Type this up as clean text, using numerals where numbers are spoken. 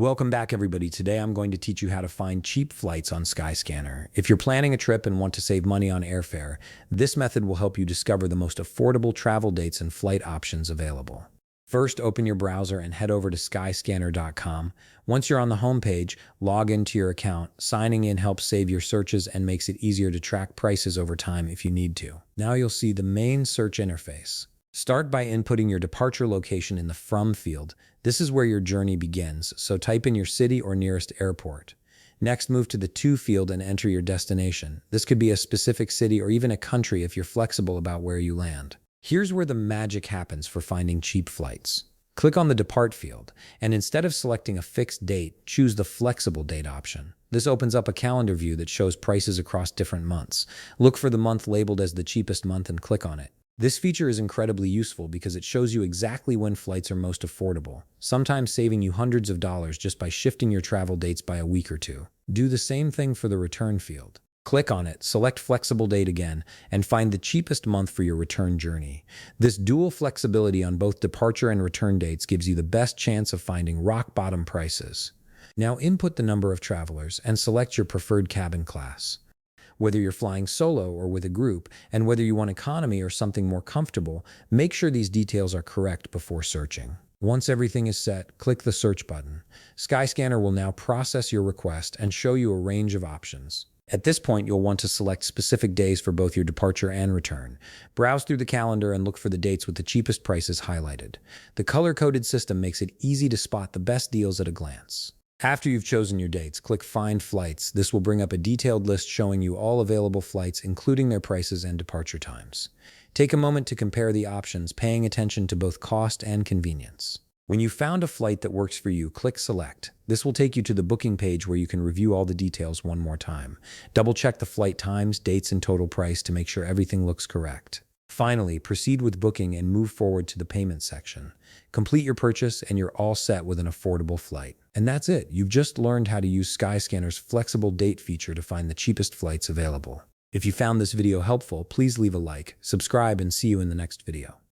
Welcome back, everybody. Today I'm going to teach you how to find cheap flights on Skyscanner. If you're planning a trip and want to save money on airfare, this method will help you discover the most affordable travel dates and flight options available. First, open your browser and head over to skyscanner.com. Once you're on the home page, log into your account. Signing in helps save your searches and makes it easier to track prices over time if you need to. Now you'll see the main search interface. Start by inputting your departure location in the From field. This is where your journey begins, so type in your city or nearest airport. Next, move to the To field and enter your destination. This could be a specific city or even a country if you're flexible about where you land. Here's where the magic happens for finding cheap flights. Click on the Depart field, and instead of selecting a fixed date, choose the Flexible Date option. This opens up a calendar view that shows prices across different months. Look for the month labeled as the cheapest month and click on it. This feature is incredibly useful because it shows you exactly when flights are most affordable, sometimes saving you hundreds of dollars just by shifting your travel dates by a week or two. Do the same thing for the Return field. Click on it, select Flexible Date again, and find the cheapest month for your return journey. This dual flexibility on both departure and return dates gives you the best chance of finding rock-bottom prices. Now input the number of travelers and select your preferred cabin class. Whether you're flying solo or with a group, and whether you want economy or something more comfortable, make sure these details are correct before searching. Once everything is set, click the Search button. Skyscanner will now process your request and show you a range of options. At this point, you'll want to select specific days for both your departure and return. Browse through the calendar and look for the dates with the cheapest prices highlighted. The color-coded system makes it easy to spot the best deals at a glance. After you've chosen your dates, click Find Flights. This will bring up a detailed list showing you all available flights, including their prices and departure times. Take a moment to compare the options, paying attention to both cost and convenience. When you've found a flight that works for you, click Select. This will take you to the booking page where you can review all the details one more time. Double-check the flight times, dates, and total price to make sure everything looks correct. Finally, proceed with booking and move forward to the payment section. Complete your purchase and you're all set with an affordable flight. And that's it. You've just learned how to use Skyscanner's flexible date feature to find the cheapest flights available. If you found this video helpful, please leave a like, subscribe, and see you in the next video.